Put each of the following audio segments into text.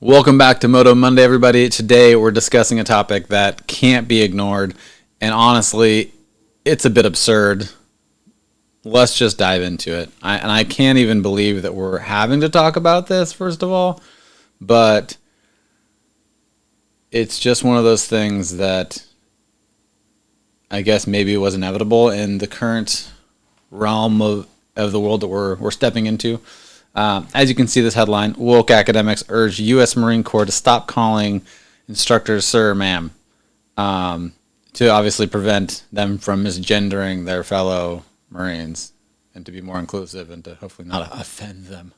Welcome back to Moto Monday, everybody. Today we're discussing a topic that can't be ignored, and honestly, it's a bit absurd. Let's just dive into it. I can't even believe that we're having to talk about this, first of all, but it's just one of those things that I guess maybe it was inevitable in the current realm of the world that we're stepping into. As you can see, this headline: woke academics urge U.S. Marine Corps to stop calling instructors sir, ma'am, to obviously prevent them from misgendering their fellow Marines and to be more inclusive and to hopefully not offend them.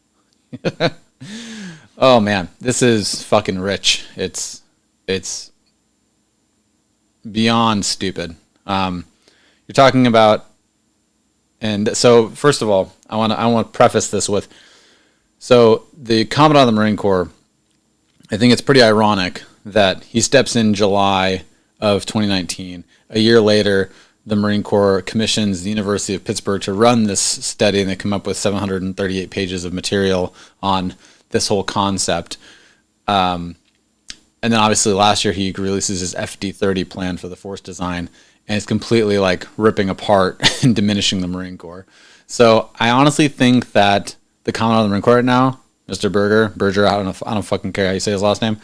Oh man, this is fucking rich. It's beyond stupid. You're talking about, and so first of all, I want to preface this with. So the Commandant of the Marine Corps, I think it's pretty ironic that he steps in July of 2019. A year later, the Marine Corps commissions the University of Pittsburgh to run this study, and they come up with 738 pages of material on this whole concept. And then obviously last year he releases his FD30 plan for the force design, and it's completely like ripping apart and diminishing the Marine Corps. So I honestly think that the Commandant of the Marine Corps right now, Mr. Berger, I don't fucking care how you say his last name.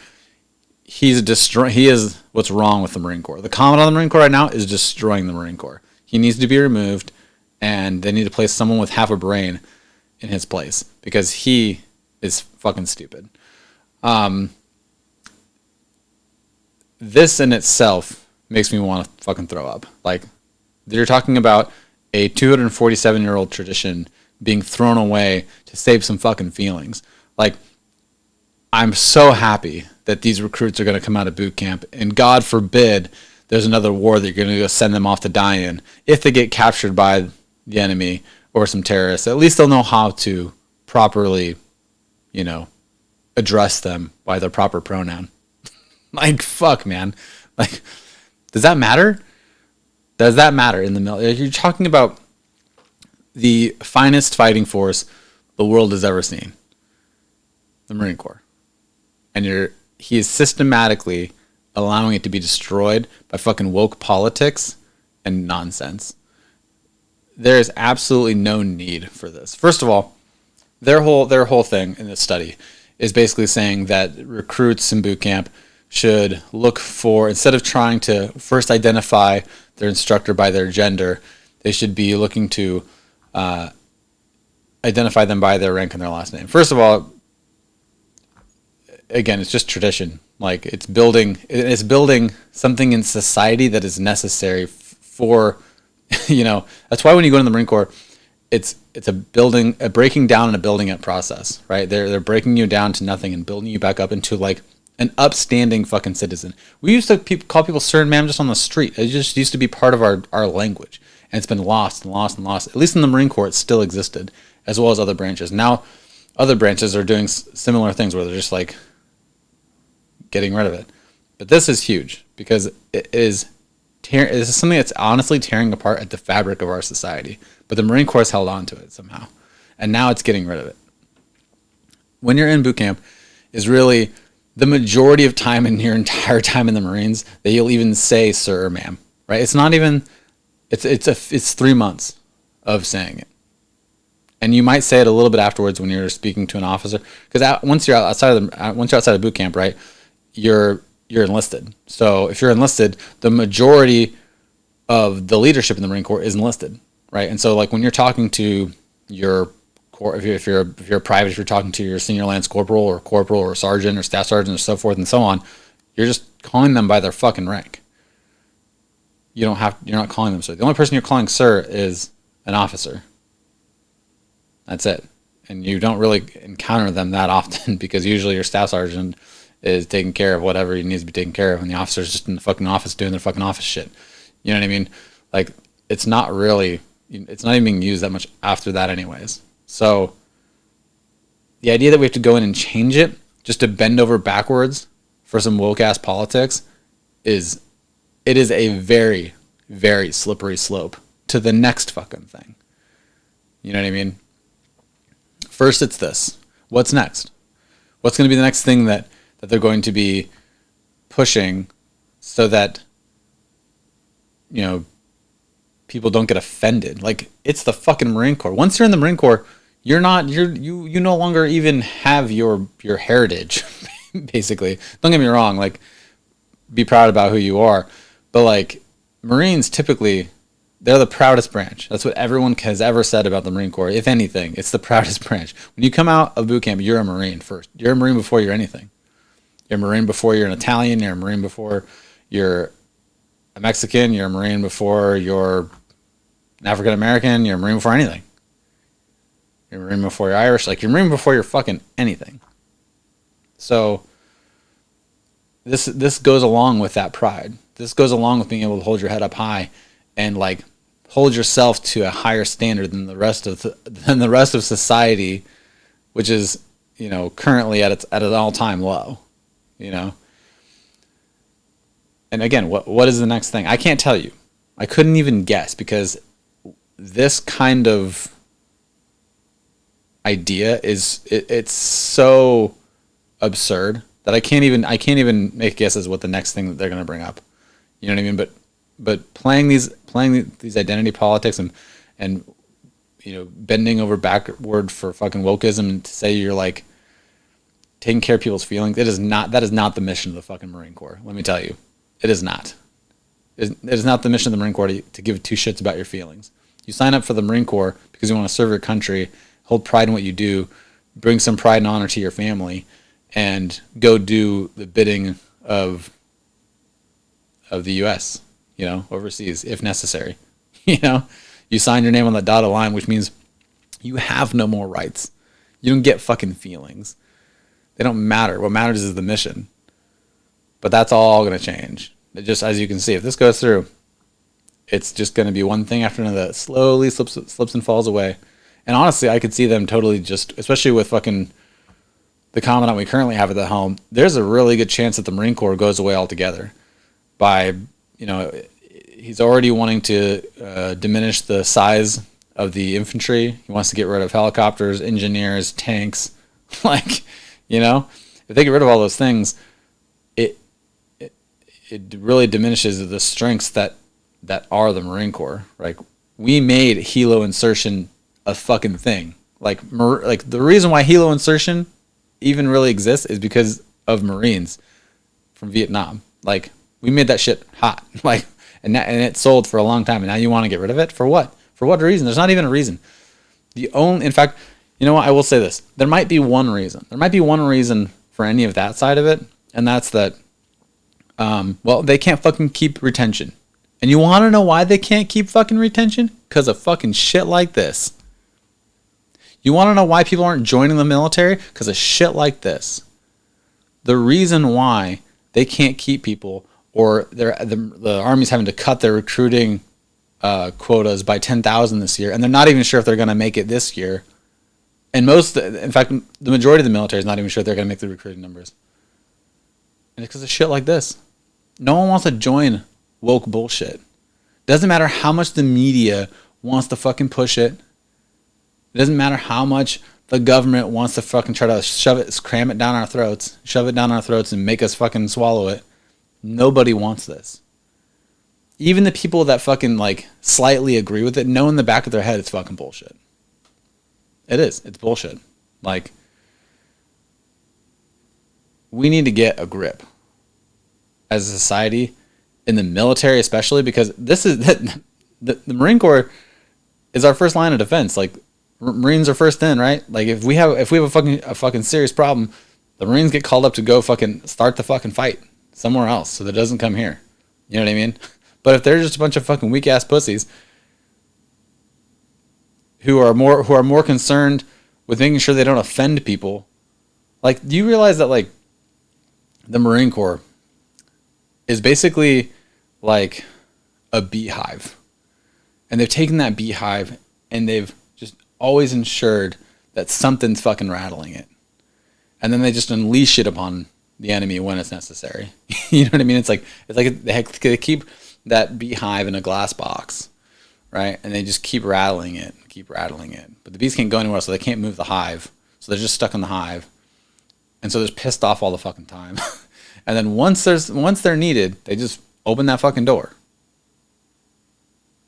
He is what's wrong with the Marine Corps. The Commandant of the Marine Corps right now is destroying the Marine Corps. He needs to be removed, and they need to place someone with half a brain in his place because he is fucking stupid. This in itself makes me want to fucking throw up. Like, you're talking about a 247-year-old tradition being thrown away to save some fucking feelings. Like, I'm so happy that these recruits are going to come out of boot camp, and God forbid there's another war that you're going to go send them off to die in. If they get captured by the enemy or some terrorists, at least they'll know how to properly, address them by their proper pronoun. Like, fuck, man. Like, does that matter? Does that matter in the military? You're talking about the finest fighting force the world has ever seen, the Marine Corps, and he is systematically allowing it to be destroyed by fucking woke politics and nonsense. There is absolutely no need for this. First of all, their whole thing in this study is basically saying that recruits in boot camp should look for, instead of trying to first identify their instructor by their gender, they should be looking to identify them by their rank and their last name. First of all, again, it's just tradition. Like, it's building something in society that is necessary for, that's why when you go into the Marine Corps, it's a breaking down and a building up process, right? They're breaking you down to nothing and building you back up into like an upstanding fucking citizen. We used to call people sir and ma'am just on the street. It just used to be part of our language. And it's been lost and lost and lost. At least in the Marine Corps, it still existed, as well as other branches. Now, other branches are doing similar things where they're just like getting rid of it. But this is huge because it is something that's honestly tearing apart at the fabric of our society. But the Marine Corps has held on to it somehow, and now it's getting rid of it. When you're in boot camp, is really the majority of time in your entire time in the Marines that you'll even say sir or ma'am, right? It's not even. It's 3 months of saying it, and you might say it a little bit afterwards when you're speaking to an officer. Because once you're outside of boot camp, right, you're enlisted. So if you're enlisted, the majority of the leadership in the Marine Corps is enlisted, right? And so like when you're talking to your corps, if you're a private, if you're talking to your senior lance corporal or sergeant or staff sergeant or so forth and so on, you're just calling them by their fucking rank. You're not calling them sir. The only person you're calling sir is an officer. That's it. And you don't really encounter them that often because usually your staff sergeant is taking care of whatever he needs to be taken care of, and the officer's just in the fucking office doing their fucking office shit. You know what I mean? Like, it's not even being used that much after that anyways. So the idea that we have to go in and change it just to bend over backwards for some woke ass politics is a very, very slippery slope to the next fucking thing. You know what I mean? First, it's this. What's next? What's going to be the next thing that that they're going to be pushing so that, people don't get offended. Like, it's the fucking Marine Corps. Once you're in the Marine Corps, you no longer even have your heritage, basically. Don't get me wrong, like, be proud about who you are. But, like, Marines typically, they're the proudest branch. That's what everyone has ever said about the Marine Corps. If anything, it's the proudest branch. When you come out of boot camp, you're a Marine first. You're a Marine before you're anything. You're a Marine before you're an Italian. You're a Marine before you're a Mexican. You're a Marine before you're an African American. You're a Marine before anything. You're a Marine before you're Irish. Like, you're a Marine before you're fucking anything. So this goes along with that pride. This goes along with being able to hold your head up high and, like, hold yourself to a higher standard than the rest of society, which is, currently at an all-time low, And again, what is the next thing? I can't tell you. I couldn't even guess, because this kind of idea it's so absurd that I can't even make guesses what the next thing that they're going to bring up. You know what I mean? But playing these identity politics and bending over backward for fucking wokeism and to say you're, like, taking care of people's feelings, that is not the mission of the fucking Marine Corps. Let me tell you. It is not. It is not the mission of the Marine Corps to give two shits about your feelings. You sign up for the Marine Corps because you want to serve your country, hold pride in what you do, bring some pride and honor to your family, and go do the bidding of the U.S., overseas, if necessary. You sign your name on the dotted line, which means you have no more rights. You don't get fucking feelings. They don't matter. What matters is the mission. But that's all going to change. It just, as you can see, if this goes through, it's just going to be one thing after another that slowly slips and falls away. And honestly, I could see them totally just, especially with fucking the commandant we currently have at the helm, there's a really good chance that the Marine Corps goes away altogether. By, he's already wanting to diminish the size of the infantry. He wants to get rid of helicopters, engineers, tanks. Like, if they get rid of all those things, it really diminishes the strengths that are the Marine Corps. Like, we made helo insertion a fucking thing. Like the reason why helo insertion even really exists is because of Marines from Vietnam. Like, we made that shit hot. Like, and it sold for a long time, and now you want to get rid of it? For what? For what reason? There's not even a reason. In fact, you know what? I will say this. There might be one reason. There might be one reason for any of that side of it, and that's that, they can't fucking keep retention. And you want to know why they can't keep fucking retention? Because of fucking shit like this. You want to know why people aren't joining the military? Because of shit like this. The reason why they can't keep people, or the Army's having to cut their recruiting quotas by 10,000 this year, and they're not even sure if they're going to make it this year. And in fact, the majority of the military is not even sure if they're going to make the recruiting numbers. And it's because of shit like this. No one wants to join woke bullshit. Doesn't matter how much the media wants to fucking push it. It doesn't matter how much the government wants to fucking try to cram it down our throats, shove it down our throats and make us fucking swallow it. Nobody wants this. Even the people that fucking, like, slightly agree with it know in the back of their head it's fucking bullshit. It is. It's bullshit. Like, we need to get a grip as a society, in the military especially, because this is the Marine Corps is our first line of defense. Like, Marines are first in, right? Like, if we have a fucking serious problem, the Marines get called up to go fucking start the fucking fight somewhere else, so that it doesn't come here. You know what I mean? But if they're just a bunch of fucking weak ass pussies who are more concerned with making sure they don't offend people, like, do you realize that, like, the Marine Corps is basically like a beehive, and they've taken that beehive and they've just always ensured that something's fucking rattling it, and then they just unleash it upon the enemy when it's necessary. You know what I mean? It's like they keep that beehive in a glass box, right? And they just keep rattling it. But the bees can't go anywhere, so they can't move the hive. So they're just stuck in the hive. and so they're just pissed off all the fucking time. And then once they're needed, they just open that fucking door.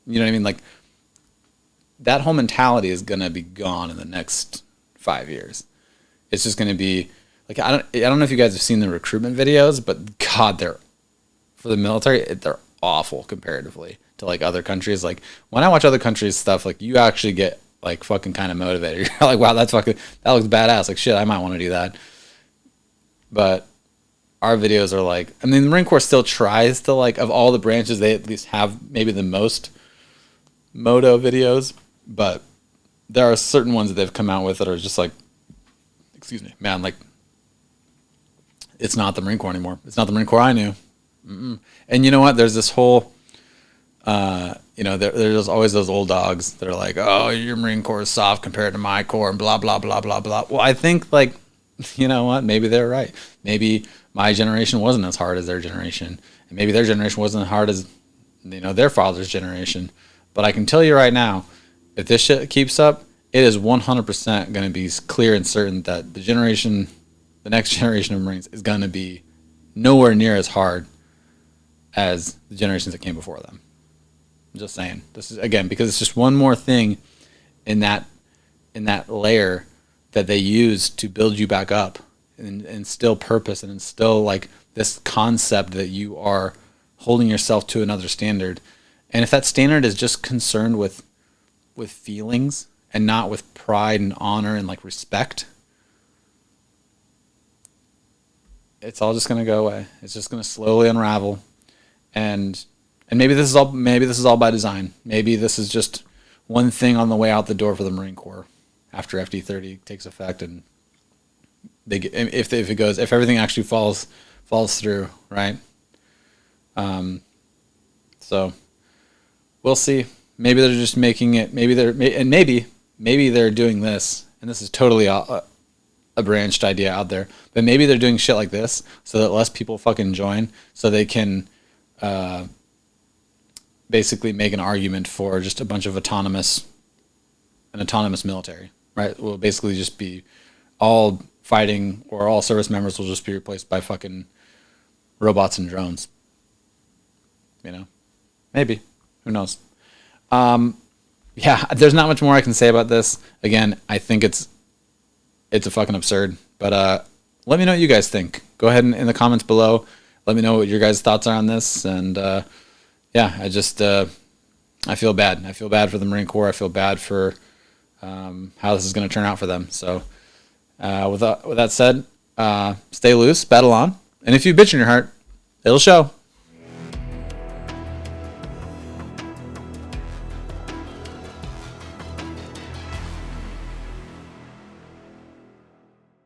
You know what I mean? Like, that whole mentality is gonna be gone in the next 5 years. It's just gonna be like, I don't know if you guys have seen the recruitment videos, but God, they're, for the military, they're awful comparatively to like other countries. Like, when I watch other countries stuff, like, you actually get like fucking kind of motivated. You're like, wow, that looks badass. Like, shit, I might want to do that. But our videos are like, I mean, the Marine Corps still tries to, like, of all the branches, they at least have maybe the most MOTO videos, but there are certain ones that they've come out with that are just like, excuse me, man, like, it's not the Marine Corps anymore. It's not the Marine Corps I knew. Mm-mm. And you know what? There's this whole, there's always those old dogs that are like, oh, your Marine Corps is soft compared to my Corps and blah, blah, blah, blah, blah. Well, I think, like, you know what? Maybe they're right. Maybe my generation wasn't as hard as their generation. And maybe their generation wasn't as hard as, their father's generation. But I can tell you right now, if this shit keeps up, it is 100% going to be clear and certain that the next generation of Marines is going to be nowhere near as hard as the generations that came before them. I'm just saying. This is, again, because it's just one more thing in that layer that they use to build you back up and instill purpose and instill, like, this concept that you are holding yourself to another standard. And if that standard is just concerned with feelings and not with pride and honor and, like, respect, it's all just going to go away. It's just going to slowly unravel. And maybe this is all by design. Maybe this is just one thing on the way out the door for the Marine Corps after FD30 takes effect, and they get, if everything actually falls through, right? So we'll see. Maybe they're just making it. Maybe they're doing this, and this is totally a branched idea out there. But maybe they're doing shit like this so that less people fucking join, so they can basically make an argument for just a bunch of autonomous military, right? Will basically just be all fighting, or all service members will just be replaced by fucking robots and drones. Maybe. Who knows? Yeah, there's not much more I can say about this. Again, I think it's a fucking absurd. But let me know what you guys think. Go ahead in the comments below. Let me know what your guys' thoughts are on this. And yeah, I feel bad. I feel bad for the Marine Corps. I feel bad for how this is going to turn out for them. So with that said, stay loose, battle on. And if you bitch in your heart, it'll show.